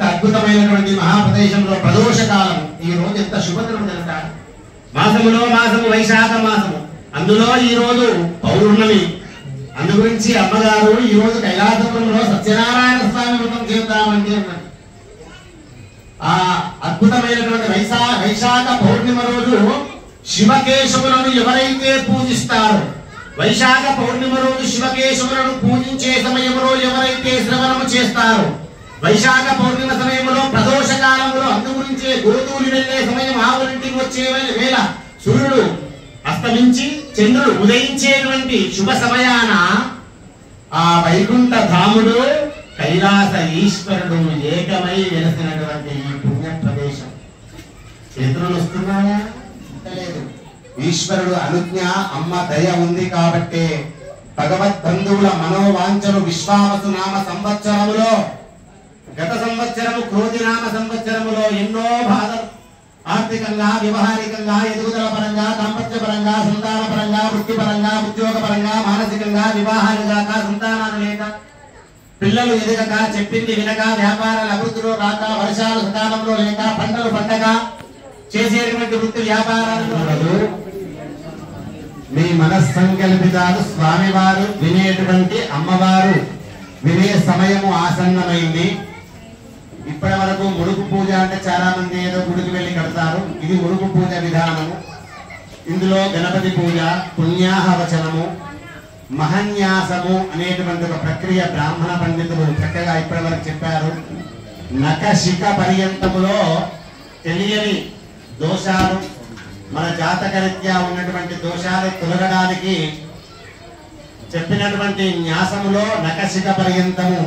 అద్భుతమైనటువంటి మహాప్రదేశంలో ప్రదోష కాలం ఈ రోజు ఎంత శుభదినం కనుక మాసములో మాసము వైశాఖ మాసము, అందులో ఈ రోజు పౌర్ణమి. అందు గురించి అమ్మగారు ఈ రోజు కైలాసపురంలో సత్యనారాయణ స్వామి వ్రతం చేద్దామంటే అన్నది. ఆ అద్భుతమైనటువంటి వైశాఖ పౌర్ణిమ రోజు శివకేశవులను ఎవరైతే పూజిస్తారో, వైశాఖ పౌర్ణిమ రోజు శివకేశవులను పూజించే సమయంలో ఎవరైతే శ్రవణము చేస్తారో, వైశాఖ పౌర్ణిమ సమయంలో ప్రదోష కాలంలో అందు గురించే గోధూలి వెళ్లే సమయం, ఆవులింటికి వచ్చే వేళ సూర్యుడు అస్తమించి చంద్రుడు ఉదయించేటువంటి శుభ సమయాన ఆ వైకుంఠ ధాముడు కైలాస ఈశ్వరుడు ఏకమై వెలసినటువంటి ఈ పుణ్య ప్రదేశం. చేతులు వస్తున్నాయా? లేదు. ఈశ్వరుడు అనుజ్ఞ, అమ్మ దయ ఉంది కాబట్టే భగవద్ బంధువుల మనోవాంఛలు విశ్వావసు నామ సంవత్సరములో, గత సంవత్సరము క్రోధి నామ సంవత్సరములో ఎన్నో బాధలు ఆర్థికంగా, వ్యవహారికంగా, ఎదుగుదల పరంగా, దాంపత్య పరంగా, సంతాన పరంగా, వృత్తిపరంగా, ఉద్యోగ పరంగా, మానసికంగా, వివాహాలు కాక, సంతానాలు లేక, పిల్లలు ఎదగక, చెప్పింది వినక, వ్యాపారాలు అభివృద్ధిలో రాక, వర్షాలు సకాలంలో లేక, పంటలు పండగ, చేసేటువంటి వృత్తి వ్యాపారాలు మీ మనస్సంకల్పితాలు స్వామివారు వినేటువంటి అమ్మవారు వినే సమయము ఆసన్నమైంది. ఇప్పటి వరకు ముడుపు పూజ అంటే చాలా మంది ఏదో గుడికి వెళ్ళి కడతారు. ఇది ముడుపు పూజ విధానము. ఇందులో గణపతి పూజ, పుణ్యాహవచనము, మహన్యాసము అనేటువంటి ఒక ప్రక్రియ బ్రాహ్మణ పండితులు చక్కగా ఇప్పటి వరకు చెప్పారు. నఖశిఖ పర్యంతములో తెలియని దోషాలు, మన జాతకరీత్యా ఉన్నటువంటి దోషాలు తొలగడానికి చెప్పినటువంటి న్యాసములో నఖశిఖ పర్యంతము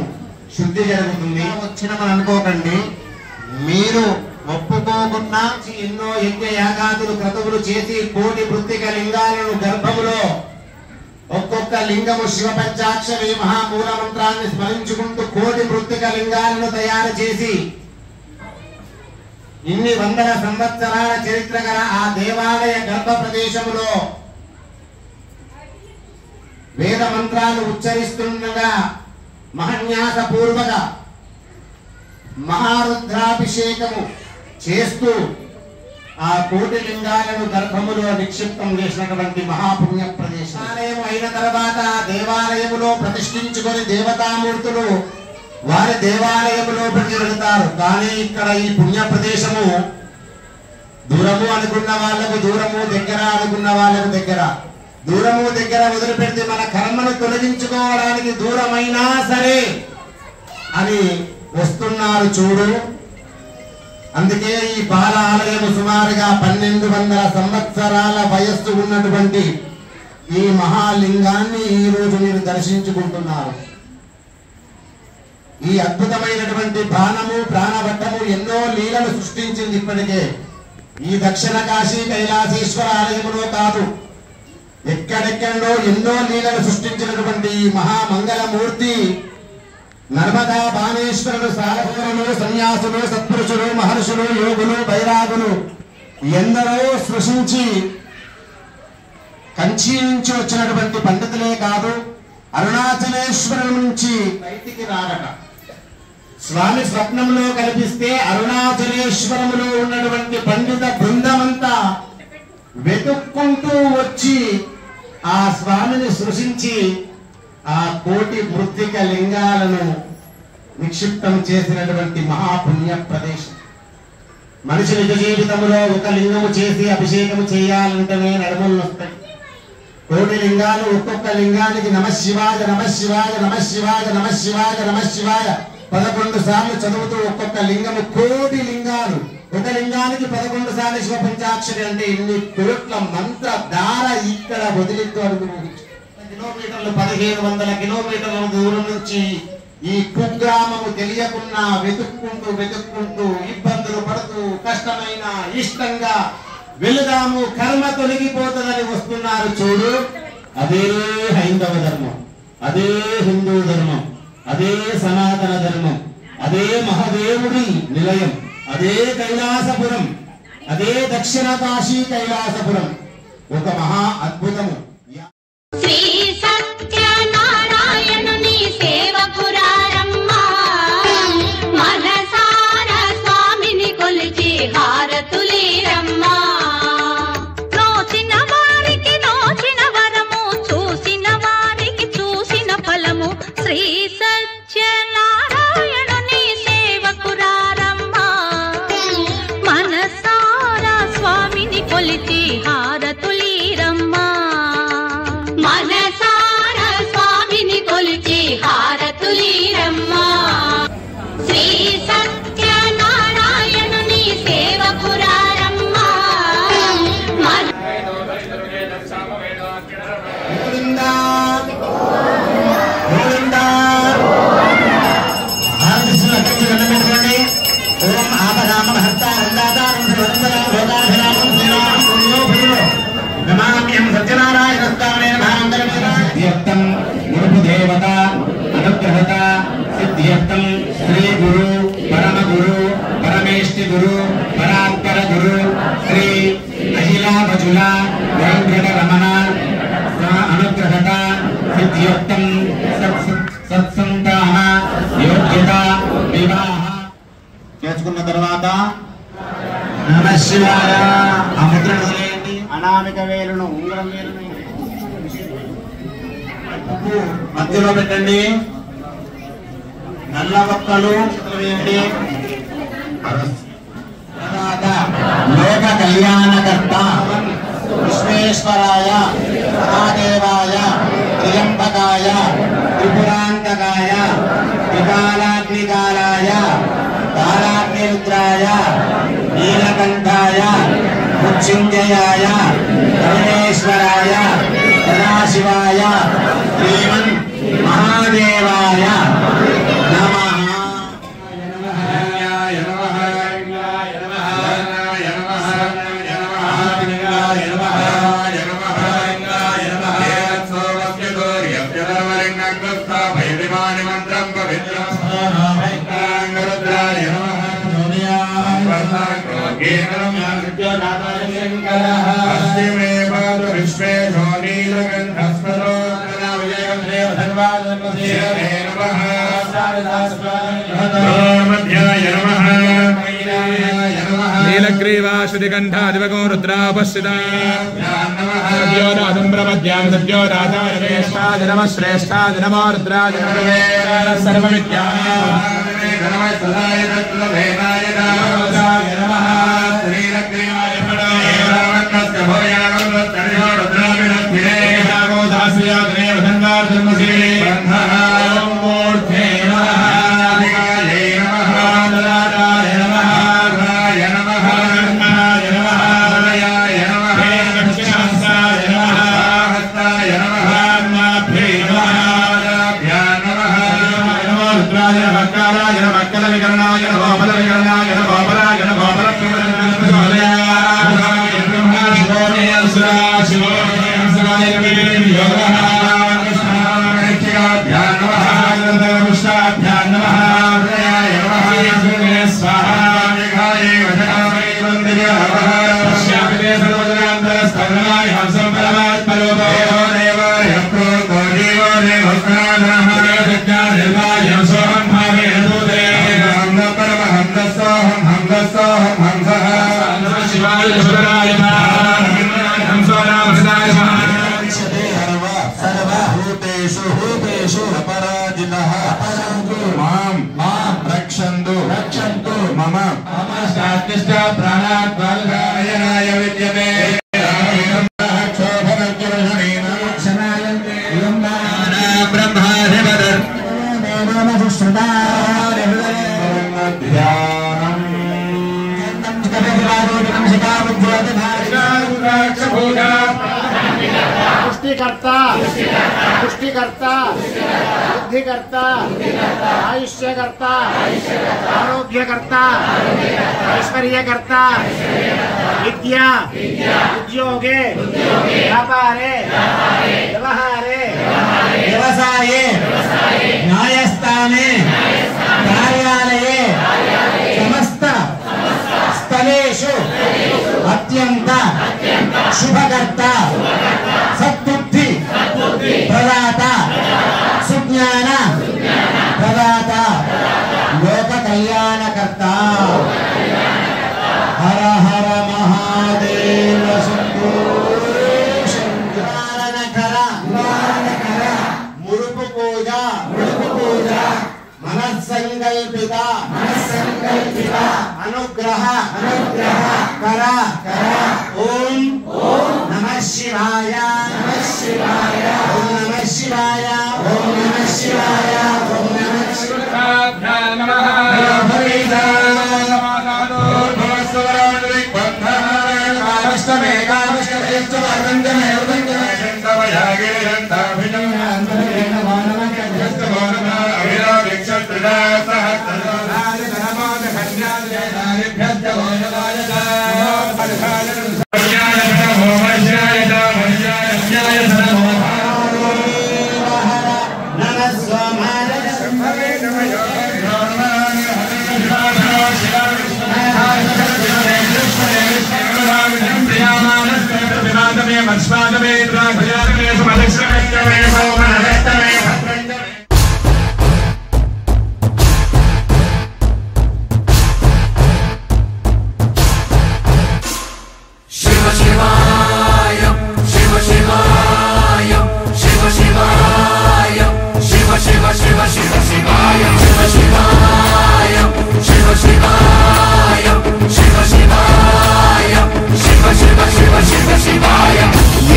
శుద్ధి జరుగుతుంది. వచ్చినమని అనుకోకండి, మీరు ఒప్పుకోకుండా ఎన్నో యజ్ఞ యాగాదులు క్రతువులు చేసి కోటి మృత్తిక లింగాలను గర్భములో ఒక్కొక్క లింగము శివ పంచాక్షరి మహామూల మంత్రాన్ని స్మరించుకుంటూ కోటి మృత్తిక లింగాలను తయారు చేసి ఇన్ని వందల సంవత్సరాల చరిత్ర గల ఆ దేవాలయ గర్భ ప్రదేశములో వేద మంత్రాలు ఉచ్చరిస్తుండగా మహన్యాస పూర్వక మహారుద్రాభిషేకము చేస్తూ ఆ కోటి లింగాలను గర్భములో నిక్షిప్తం చేసినటువంటి మహాపుణ్య ప్రదేశం. ఆలయం అయిన తర్వాత దేవాలయములో ప్రతిష్ఠించుకొని దేవతామూర్తులు వారి దేవాలయములో వెళ్తారు. కానీ ఇక్కడ ఈ పుణ్య ప్రదేశము దూరము అనుకున్న వాళ్ళకు దూరము, దగ్గర అనుకున్న వాళ్ళకు దగ్గర. దూరము దగ్గర వదిలిపెడితే మన కర్మను తొలగించుకోవడానికి దూరమైనా సరే అని వస్తున్నారు చూడు. అందుకే ఈ బాల ఆలయం సుమారుగా 1200 సంవత్సరాల వయస్సు ఉన్నటువంటి ఈ మహాలింగాన్ని ఈ రోజు మీరు దర్శించుకుంటున్నారు. ఈ అద్భుతమైనటువంటి బాణము, ప్రాణవట్టము ఎన్నో లీలలు సృష్టించింది. ఇప్పటికే ఈ దక్షిణ కాశీ కైలాసేశ్వర ఆలయములో కాదు, ఎక్కడెక్కడో ఎన్నో లీలలు సృష్టించినటువంటి ఈ మహామంగళమూర్తి నర్మదా బాణేశ్వరుడు, సారథులు, సన్యాసులు, సత్పురుషులు, మహర్షులు, యోగులు, బైరాగులు ఎందరో సృష్టించి కంచి నుంచి వచ్చినటువంటి పండితులే కాదు, అరుణాచలేశ్వరుడు నుంచి బయటికి రాగట. స్వామి స్వప్నంలో కనిపిస్తే అరుణాచలేశ్వరములో ఉన్నటువంటి పండిత బృందమంతా వెతుక్కుంటూ వచ్చి ఆ స్వామిని సృష్టించి ఆ కోటి మృత్తిక లింగాలను నిక్షిప్తం చేసినటువంటి మహాపుణ్య ప్రదేశం. మనిషి నిజ జీవితంలో ఒక లింగము చేసి అభిషేకము చేయాలంటేనే నడుములు వస్తాయి. కోటి లింగాలు, ఒక్కొక్క లింగానికి నమశివాయ నమశివాయ నమశివాయ నమశివాయ నమశివాయ 11 సార్లు చదువుతూ ఒక్కొక్క లింగము కోటి లింగాలు. ఒక లింగానికి 11 సార్లు శివ పంచాక్షరి అంటే ఇన్ని కోట్ల మంత్ర ధార ఇక్కడ వదిలిద్దు అనుకుని కిలోమీటర్లు 1500 కిలోమీటర్ల దూరం నుంచి ఈ కుగ్రామము తెలియకున్నా వెతుక్కుంటూ ఇబ్బందులు పడుతూ కష్టమైన ఇష్టంగా వెళదాము, కర్మ తొలగిపోతుందని వస్తున్నారు చూడు. అదే హైందవ ధర్మం, అదే హిందూ ధర్మం, అదే సనాతన ధర్మం, అదే మహాదేవుడి నిలయం, అదే కైలాసపురం, అదే దక్షిణ కాశీ కైలాసపురం. ఒక మహా అద్భుతము. శ్రీ సత్యనారాయణుని సేవకురారమ్మా, మనసారా స్వామిని కొలిచి హారతులీరమ్మా. నోచిన వారికి నోచిన వరము, చూసిన వారికి చూసిన ఫలము. శ్రీ సత్యనారాయణుని సేవకురారమ్మా, మనసారా స్వామిని కొలిచి హారతులీరమ్మా. మనసారా స్వామిని కొలిచి హారతులీరమ్మా. శ్రీ సత్యనారాయణుని సేవకురారమ్మా. ఓం ఆపదామ నమామ్యం సత్యనారాయణస్వామినే సిద్ధ్యర్థం గురుదేవత అనుగ్రహత సిద్ధ్యర్థం శ్రీ గురు పరమ గురు పరమేష్టి గురు పరాత్పర గురు శ్రీ అఖిలాభజుల వెంకట రమణ అనుగ్రహత సిద్ధ్యర్థం సత్సంతాన యోగ్యత వివాహ చేసుకున్న తర్వాత నమః శివాయ ఆ ముద్రను వదిలేయండి. అనామిక వేలును ఉంగరం వేలును మధ్యలో పెట్టండి. నల్ల ఒక్కలు వేయండి. తర్వాత లోక కళ్యాణకర్త విశ్వేశ్వరాయ మహాదేవాయ త్రియంబకాయ త్రిపురాంతకాయ త్రికాలాగ్నికాలాయ కాలాగ్నిరుద్రాయ నీలకంఠాయ మృత్యుంజయాయ పరమేశ్వరాయ సదాశివాయ శ్రీమన్ మహాదేవాయ నమః. नीलग्रीवाश्वतिकण्ठादिवगो रुद्रापश्चिता सद्योदासम्प्रपद्यां सद्योदासाय नमः श्रेष्ठाय नमो रुद्राय नमः सर्वविद्याय नमः सदाय तत्त्वभेदाय नमः श्रीलग्रीवाय भवन्नस्य भोयागं तर्यो रुद्राभिनद्धिरे यागो दास्याग्ने वधन्वार धर्मशीले ब्रह्मः मूर्ते नमः नादिकायै नमः ददाताय नमः राय नमः कर्णाय नमः हरयाय नमः दक्षिणास्ताय नमः हस्ताय नमः नाभ्ये नमः नाभ्यां नमः नमो रुद्राय नमः कालाय नमः कलविकरणाय नमः बलविकरणाय नमः बलाय नमः बलप्रवरणाय ब्रह्मा शिवोदय सुरा शिवोदय सुराय योगः कृष्णाभ्यां नमः कृष्णाभ्यां नमः हृदयाय नमः स्वाहा मेघाय वधनाय वन्दे पश्यामि सर्वजनान्तरस्थलनाय हंसं परमात्मरूपो देवाय प्रोतो देवो देवस्नानः जगज्ञानिर्वाय सोऽहं भावेन दूते परमहंसोऽहं हंसः नमः शिवाय सुराय हंसो नाम सदाय सर्वभूतेषु भूतेषु अपराजिनः मां रक्षन्तु मम शास्तिष्ठ प्राणात् बालकायनाय विद्यते पुष्टिकर्ता पुष्टिकर्ता बुद्धिकर्ता आयुष्यकर्ता आरोग्यकर्ता ऐश्वर्यकर्ता विद्या उद्योगे व्यापारे व्यवहारे व्यवसाये न्यायस्थाने कार्यालये समस्त स्थलेषु अत्यंत शुभकर्ता सद्बुद्धि प्रदाता सुज्ञान प्रदाता लोक कल्याणकर्ता हर हर महादेव शंभो शंकर मुरुपु पूजा मनस्संकल्पित अनुग्रह कर ओम नमः शिवाय ओम नमः शिवाय ओम नमः शिवाय ओम नमः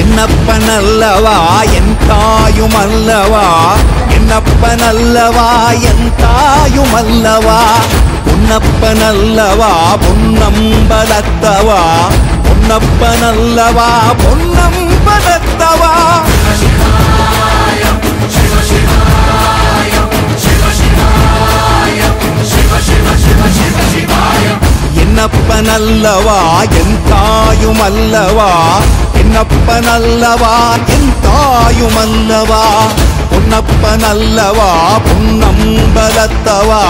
ఎన్నప్పనల్లవా ఎంతాయుమల్లవా ఎన్నప్పనల్లవా ఎంతాయుమల్లవా పొన్నప్పనల్లవా పొన్నంబలత్తవా పొన్నప్పనల్లవా పొన్నంబలత్తవా ఎన్నప్పనల్లవా ఎంతాయుమల్లవా ఎన్నప్పనల్లవా ఎంతాయుమల్లవా పొన్నప్పనల్లవా పొన్నంబలత్తవా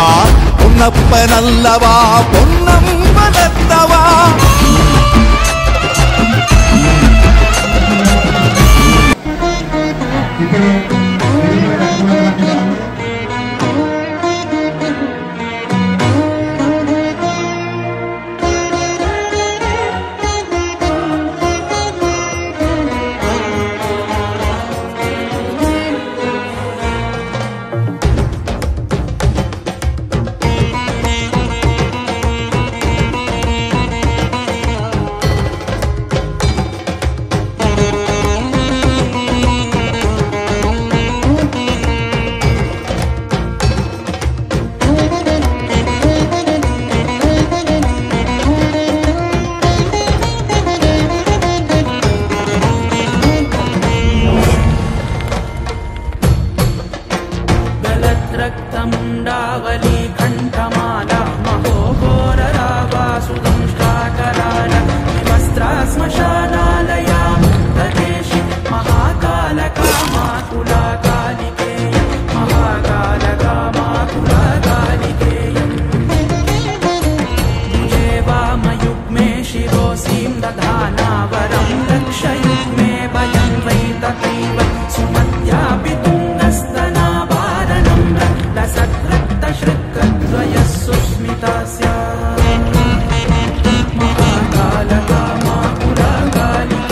పొన్నప్పనల్లవా పొన్నంబలత్తవా रक्तमुण्डावली कण्ठमाला महोघोररावासुदंष्ट्राकराल वस्त्रा श्मशानालया मुक्तकेशि महाकालका मातुला कालिकेय महाकालका मातुला कालिकेयम् मुझे वामयुग्मे शिरोसीं दधाना वरं रक्षयुग्मे भयं वै तथैव सुमत्यापि तुङ्गस्तना लसद्रक्तश्रुक्कद्वयः सुस्मिता स्यात् महाकालका मातुला कालिका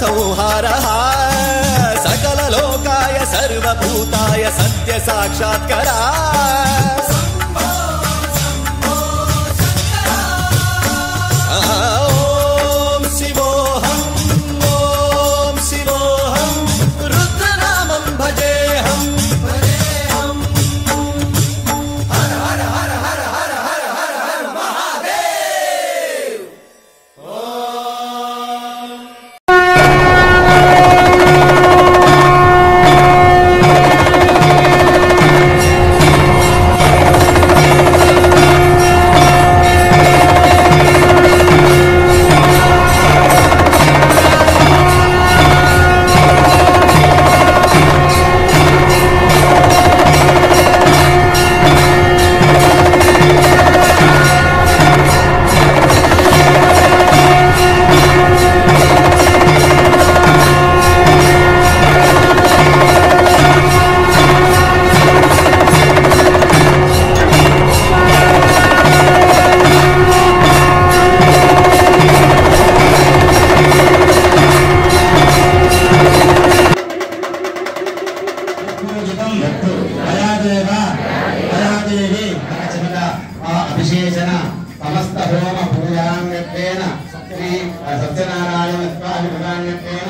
संहारः सकललोकाय सर्वभूताय सत्य साक्षात्करा ॐ शिवोऽहं रुद्रनामं भजेऽहं हर हर हर हर हर हर हर हर महादेव अभिषेचन समस्त होम पूजान्यत्वेन श्री सत्यनारायण स्वामी भगवान्यत्वेन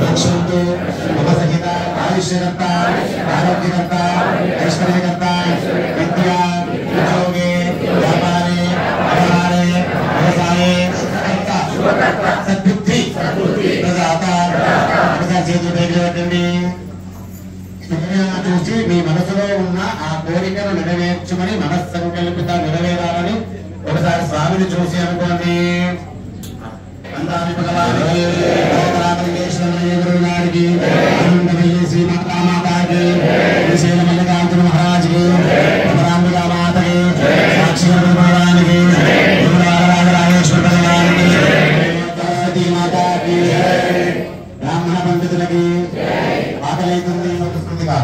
रक्षन्तु मम सहित आयुष्यकर्ता आरोग्यकर्ता ऐश्वर्यकर्ता विद्या उद्योगे व्यापारे व्यवहारे व्यवसाये कर्ता सद्बुद्धि प्रदाता చేతుడి చూసి మీ మనసులో ఉన్న ఆ కోరికను నెరవేర్చుమని మనస్సంకల్పిత నెరవేరాలని ఒకసారి స్వామిని చూసి అనుకోండి. గురువు గారికి శ్రీమాతాకి శ్రీశైల మల్లికార్జున మహారాజ్కి రాంబికా మాతకి సాక్షి భగవానికి రాజరాజేశ్వర భగవానికి సరస్వతీ మాతాకి బ్రాహ్మణ పండితులకి ఆకలైతుంది వస్తుందిగా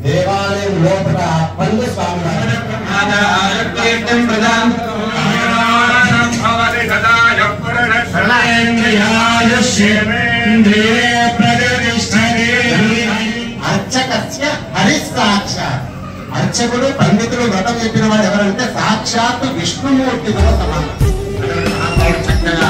దేవాలయం లోపల పండు స్వామి అర్చకస్య హరిసాక్షాత్ అర్చకుడు పండితులు వ్రతం చెప్పిన వాడు ఎవరంటే సాక్షాత్ విష్ణుమూర్తితో సమానం. చక్కగా